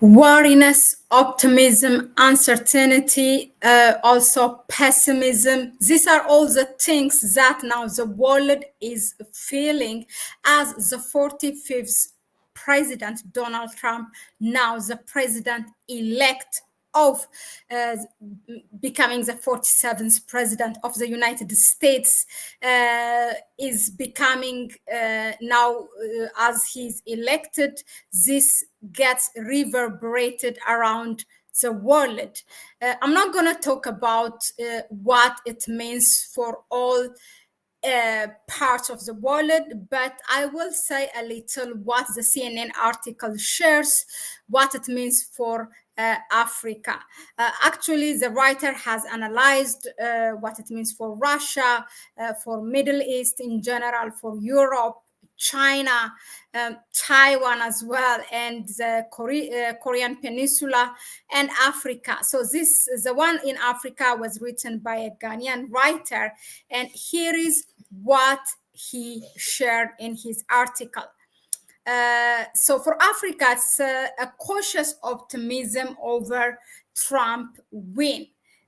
Wariness, optimism, uncertainty, also pessimism. These are all the things that now the world is feeling as the 45th President Donald Trump, now the president-elect of becoming the 47th president of the United States, is becoming now, as he's elected, this gets reverberated around the world. I'm not going to talk about what it means for all parts of the world, but I will say a little what the CNN article shares, what it means for Africa. Actually, the writer has analyzed what it means for Russia, for Middle East in general, for Europe, China, Taiwan as well, and the Korean Peninsula and Africa. So the one in Africa was written by a Ghanaian writer, and here is what he shared in his article. So for Africa, it's a cautious optimism over Trump win.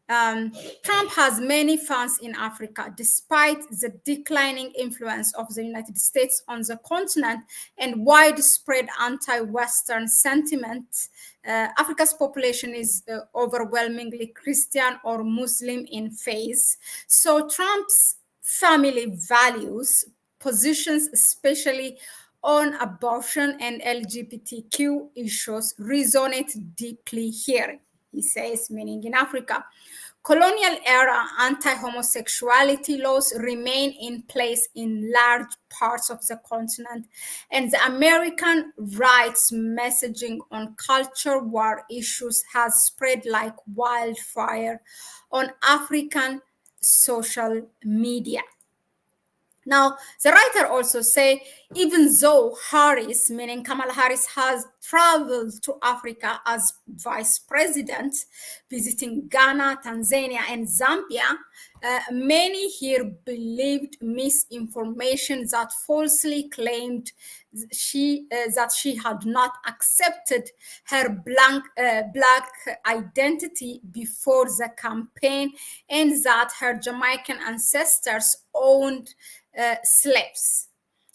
Trump has many fans in Africa, despite the declining influence of the United States on the continent and widespread anti-Western sentiment. Africa's population is overwhelmingly Christian or Muslim in faith. So Trump's family values, positions, especially on abortion and LGBTQ issues, resonate deeply here, he says, meaning in Africa. Colonial era anti-homosexuality laws remain in place in large parts of the continent, and the American rights messaging on culture war issues has spread like wildfire on African social media. Now, the writer also say, even though Harris, meaning Kamala Harris, has traveled to Africa as vice president, visiting Ghana, Tanzania, and Zambia, many here believed misinformation that falsely claimed that she had not accepted her black identity before the campaign, and that her Jamaican ancestors owned slaves.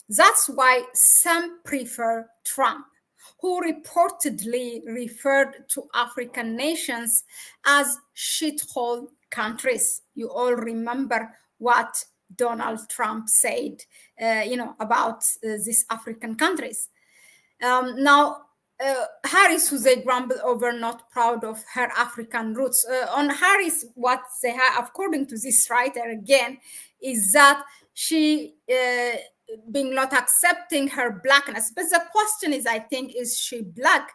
That's why some prefer Trump, who reportedly referred to African nations as shithole countries. You all remember what Donald Trump said, about these African countries. Harris, who they grumble over, not proud of her African roots. On Harris, what they have, according to this writer again, is that she being not accepting her blackness. But the question is, I think, is she black?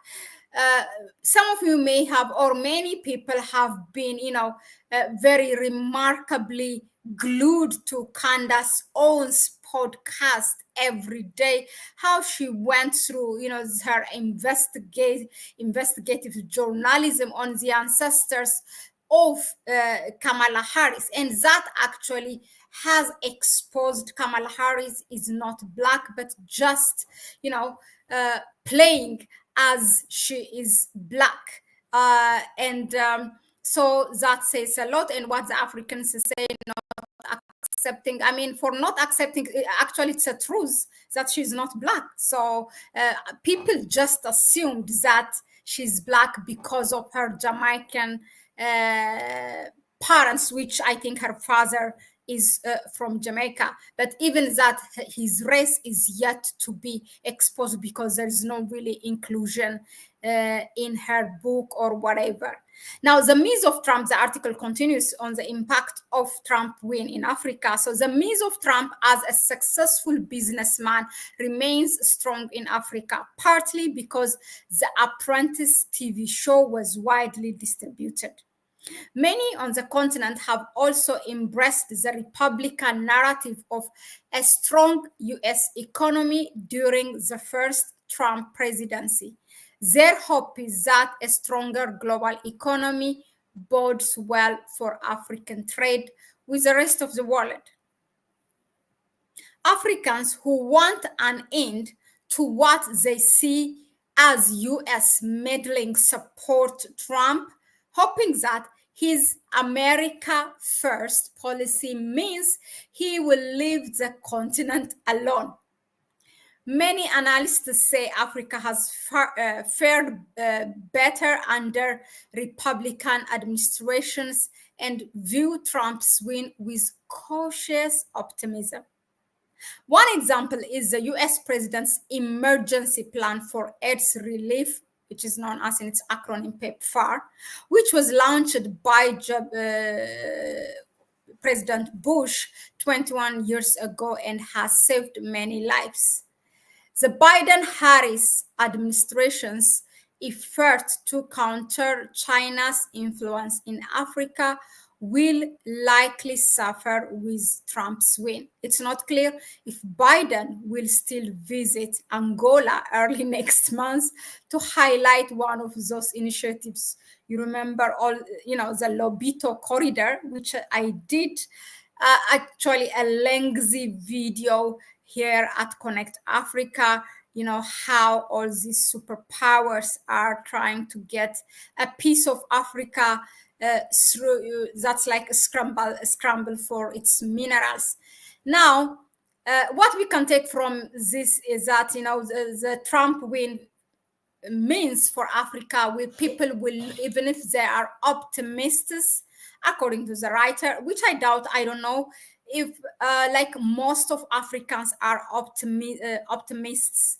Some of you may have, or many people have been, very remarkably glued to Candace Owens' podcast every day, how she went through, her investigative journalism on the ancestors of Kamala Harris. And that actually has exposed Kamala Harris is not black, but just, playing as she is black. So that says a lot. And what the Africans say, not accepting, for not accepting, actually it's a truth that she's not black. So people just assumed that she's black because of her Jamaican parents, which I think her father is from Jamaica. But even that, his race is yet to be exposed because there's no really inclusion in her book or whatever. Now, the myth of Trump, the article continues on the impact of Trump win in Africa. So the myth of Trump as a successful businessman remains strong in Africa, partly because the Apprentice TV show was widely distributed. Many on the continent have also embraced the Republican narrative of a strong US economy during the first Trump presidency. Their hope is that a stronger global economy bodes well for African trade with the rest of the world. Africans who want an end to what they see as US meddling support Trump, hoping that his America first policy means he will leave the continent alone. Many analysts say Africa has fared better under Republican administrations and view Trump's win with cautious optimism. One example is the US president's emergency plan for AIDS relief, which is known as in its acronym PEPFAR, which was launched by President Bush 21 years ago and has saved many lives. The Biden-Harris administration's effort to counter China's influence in Africa will likely suffer with Trump's win. It's not clear if Biden will still visit Angola early next month to highlight one of those initiatives. You remember the Lobito corridor, which I did actually a lengthy video here at Connect Africa, how all these superpowers are trying to get a piece of Africa through that's like a scramble for its minerals. Now, what we can take from this is that the Trump win means for Africa, people will, even if they are optimists, according to the writer, which I doubt, I don't know if like most of Africans are optimists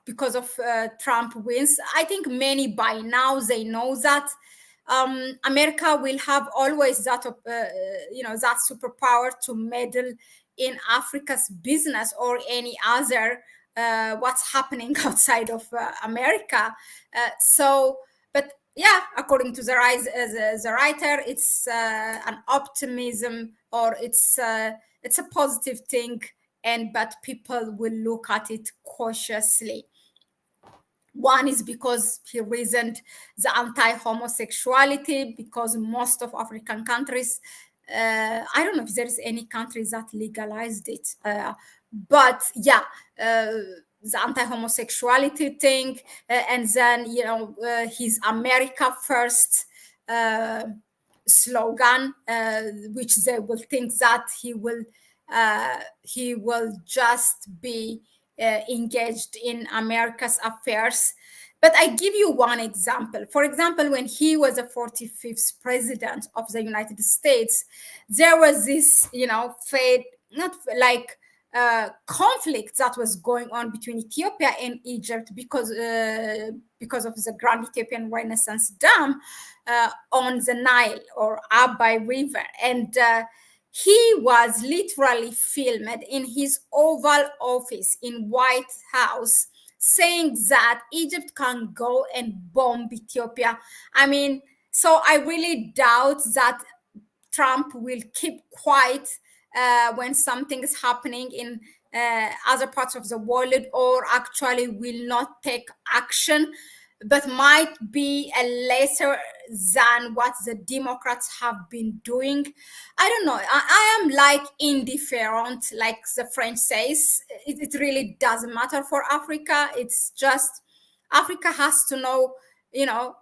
because of Trump wins. I think many by now they know that America will have always that that superpower to meddle in Africa's business or any other what's happening outside of America. But yeah, according to the writer, it's an optimism, or it's a positive thing, but people will look at it cautiously. One is because he reasoned the anti-homosexuality, because most of African countries, I don't know if there is any country that legalized it, but yeah, the anti-homosexuality thing, and then his America first slogan, which they will think that he will just be engaged in America's affairs. But I give you one example. For example, when he was the 45th president of the United States, there was this, conflict that was going on between Ethiopia and Egypt because of the Grand Ethiopian Renaissance Dam on the Nile or Abai River. And he was literally filmed in his Oval Office in White House saying that Egypt can go and bomb Ethiopia. I mean, so I really doubt that Trump will keep quiet when something is happening in other parts of the world, or actually will not take action, but might be a lesser than what the Democrats have been doing. I don't know. I am like indifferent, like the French says. It really doesn't matter for Africa. It's just Africa has to know,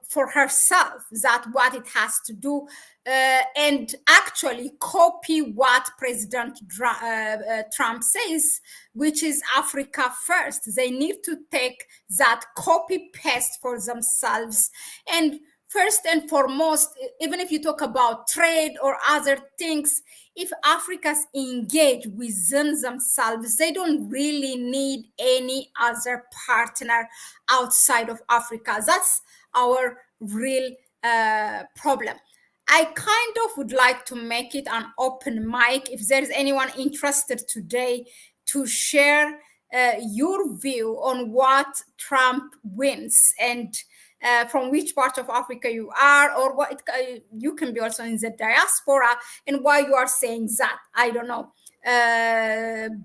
for herself, that what it has to do, and actually copy what President Trump says, which is Africa first. They need to take that copy paste for themselves. And first and foremost, even if you talk about trade or other things, if Africans engage within themselves, they don't really need any other partner outside of Africa. That's our real problem. I kind of would like to make it an open mic. If there's anyone interested today to share your view on what Trump wins, and from which part of Africa you are, or what you can be also in the diaspora, and why you are saying that, I don't know.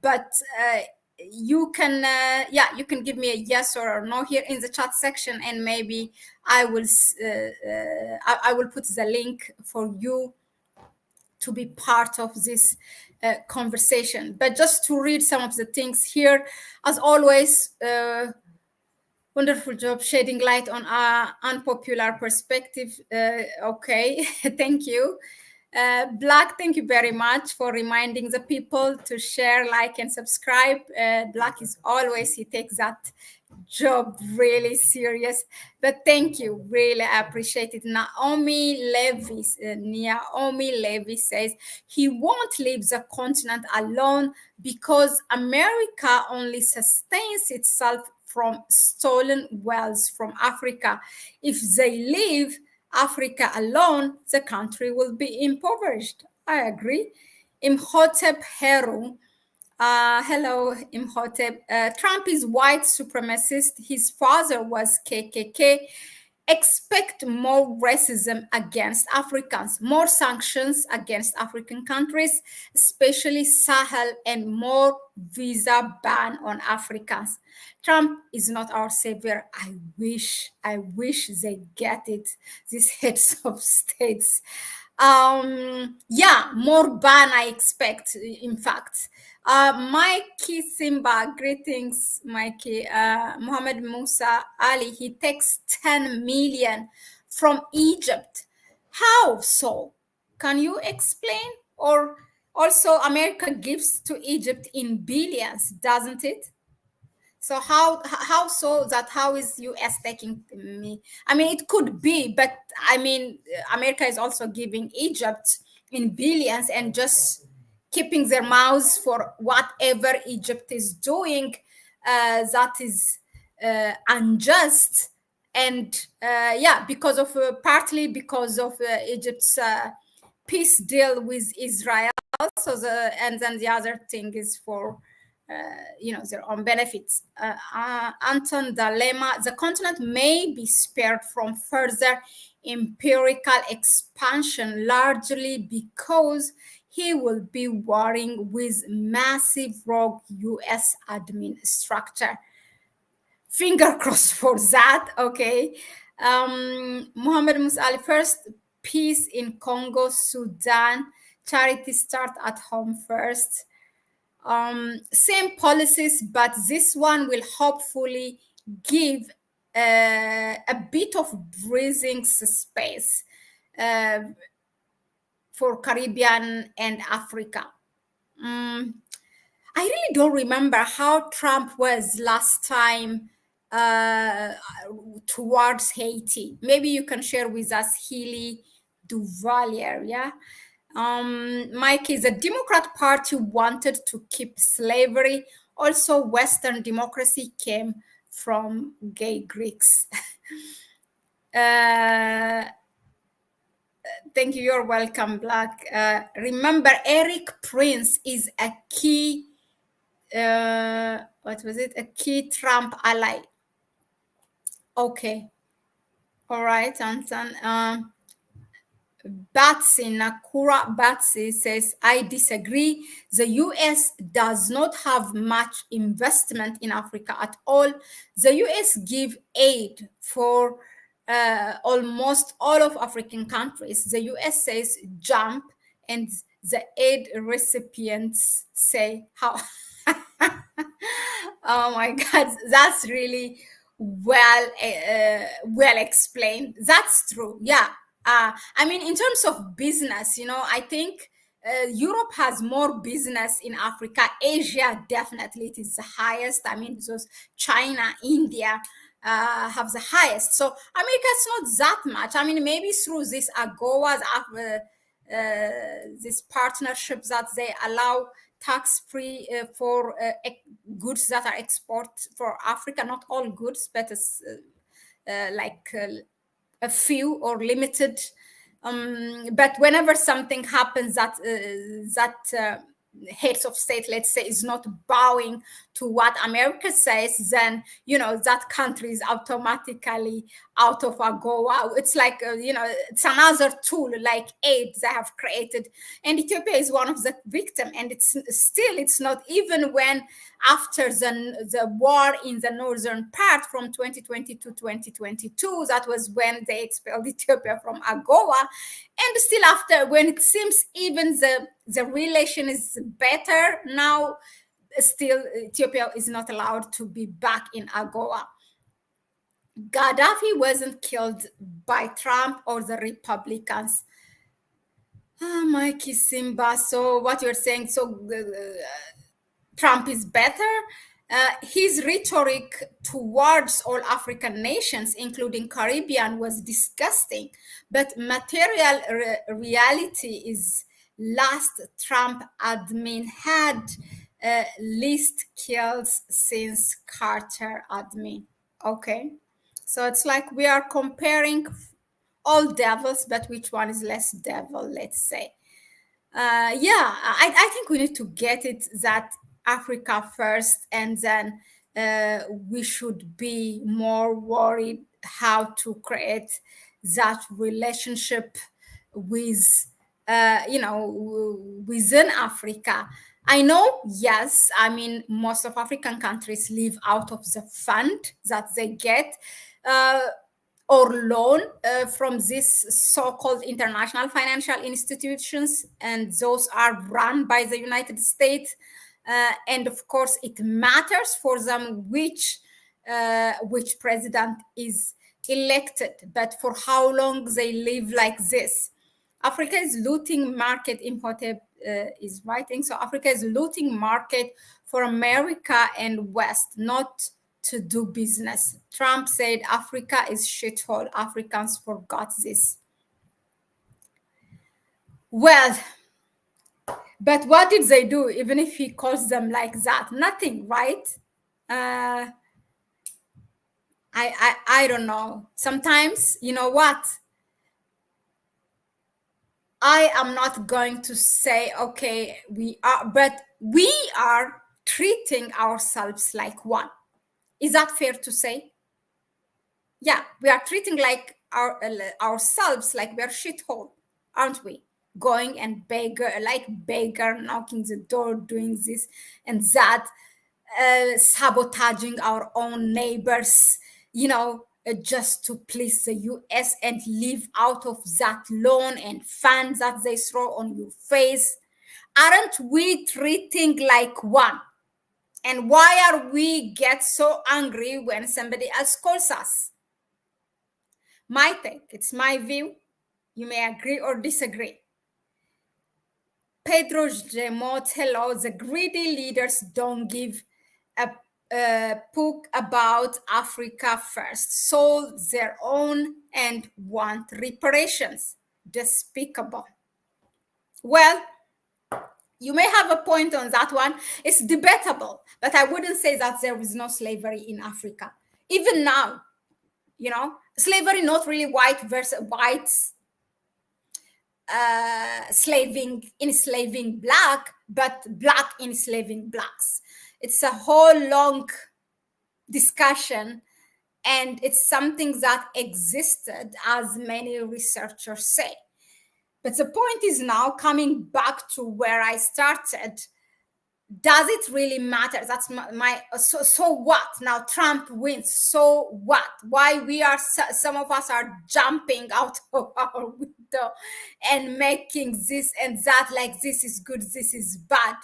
But you can you can give me a yes or a no here in the chat section, and maybe I will put the link for you to be part of this conversation. But just to read some of the things here, as always, wonderful job shedding light on our unpopular perspective. Okay, thank you. Black, thank you very much for reminding the people to share, like, and subscribe. Black is always, he takes that job really serious. But thank you, really I appreciate it. Naomi Levy says he won't leave the continent alone because America only sustains itself from stolen wealth from Africa. If they leave Africa alone, the country will be impoverished. I agree. Imhotep Heru, hello, Imhotep. Trump is white supremacist. His father was KKK. Expect more racism against Africans, more sanctions against African countries, especially Sahel, and more visa ban on Africans. Trump is not our savior. I wish they get it, these heads of states. Yeah, more ban I expect, in fact. Mikey Simba, greetings, Mikey. Mohammed Musa Ali, he takes 10 million from Egypt. How so? Can you explain? Or also, America gives to Egypt in billions, doesn't it? So how is US taking me? I mean, it could be, but I mean, America is also giving Egypt in billions and just keeping their mouths for whatever Egypt is doing. That is unjust, and yeah, because of partly because of Egypt's peace deal with Israel. So and then the other thing is for their own benefits. Anton Dalema, the continent may be spared from further empirical expansion largely because he will be warring with massive rogue US admin structure. Finger crossed for that. Okay. Mohammed Musa Ali, first, peace in Congo, Sudan. Charity start at home first. Same policies, but this one will hopefully give a bit of breathing space for Caribbean and Africa. I really don't remember how Trump was last time towards Haiti. Maybe you can share with us, Healy Duvalier, yeah? Mike, is the Democrat Party wanted to keep slavery. Also, Western democracy came from gay Greeks. Thank you. You're welcome, Black. Remember, Eric Prince is a key, what was it? A key Trump ally. Okay. All right, Anton. Batsy, Nakura Batsy says, I disagree. The US does not have much investment in Africa at all. The US give aid for almost all of African countries. The US says jump, and the aid recipients say how. Oh my God, that's really well explained. That's true. Yeah. I mean, in terms of business, I think Europe has more business in Africa. Asia, definitely, it is the highest. I mean, those China, India have the highest. So America is not that much. I mean, maybe through this AGOAs, this partnership that they allow tax-free for goods that are export for Africa. Not all goods, but it's like a few or limited. But whenever something happens that heads of state, let's say, is not bowing to what America says, then that country is automatically out of AGOA. It's like it's another tool like aid they have created, and Ethiopia is one of the victims. And it's not even when after the war in the northern part from 2020 to 2022, that was when they expelled Ethiopia from AGOA. And still after, when it seems even the relation is better now, still Ethiopia is not allowed to be back in AGOA. Gaddafi wasn't killed by Trump or the Republicans. Mikey Simba, so what you're saying, so Trump is better. His rhetoric towards all African nations, including Caribbean, was disgusting. But material reality is last Trump admin had least kills since Carter admin. Okay. So it's like we are comparing all devils, but which one is less devil, let's say. I think we need to get it that Africa first, and then we should be more worried how to create that relationship with, within Africa. I know, yes, I mean, most of African countries live out of the fund that they get. Or loan from these so-called international financial institutions, and those are run by the United States. And of course, it matters for them which president is elected, but for how long they live like this. Africa is looting market. Imhotep is writing. So Africa is looting market for America and West, not to do business. Trump said Africa is shithole. Africans forgot this. Well, but what did they do? Even if he calls them like that, nothing, right? I don't know. Sometimes, you know what? I am not going to say, okay, we are treating ourselves like one. Is that fair to say? Yeah, we are treating like ourselves like we're shithole, aren't we? Going and beggar, knocking the door, doing this and that, sabotaging our own neighbors, just to please the US and live out of that loan and funds that they throw on your face. Aren't we treating like one? And why are we get so angry when somebody else calls us? My take, it's my view. You may agree or disagree. Pedro Gemot, hello. The greedy leaders don't give a pook about Africa first, sold their own and want reparations. Despicable. Well, you may have a point on that one. It's debatable, but I wouldn't say that there is no slavery in Africa. Even now, slavery, not really white versus whites, enslaving black, but black enslaving blacks. It's a whole long discussion, and it's something that existed, as many researchers say. But the point is now coming back to where I started. Does it really matter? That's my so what? Now Trump wins. So what? Why we are some of us are jumping out of our window and making this and that, like this is good, this is bad.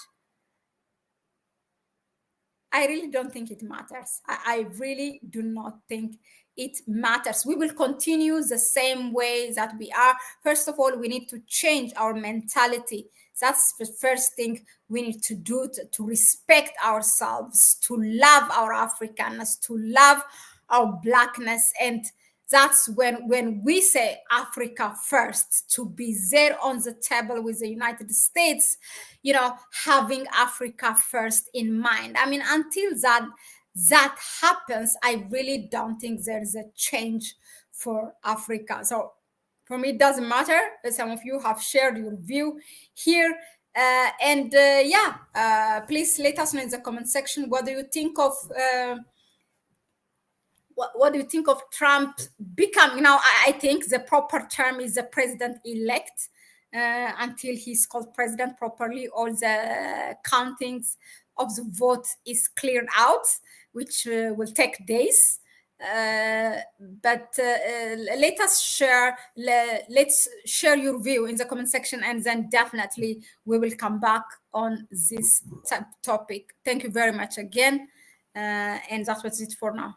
I really don't think it matters. I really do not think it matters. We will continue the same way that we are. First of all, we need to change our mentality. That's the first thing we need to do, to respect ourselves, to love our Africanness, to love our blackness. And that's when we say Africa first, to be there on the table with the United States, having Africa first in mind. I mean, until that happens, I really don't think there's a change for Africa. So for me, it doesn't matter. Some of you have shared your view here. Please let us know in the comment section, what do you think of what do you think of Trump becoming? Now, I think the proper term is the president-elect. Until he's called president properly, all the countings of the vote is cleared out, which will take days. But let us share. Let's share your view in the comment section, and then definitely we will come back on this topic. Thank you very much again, and that was it for now.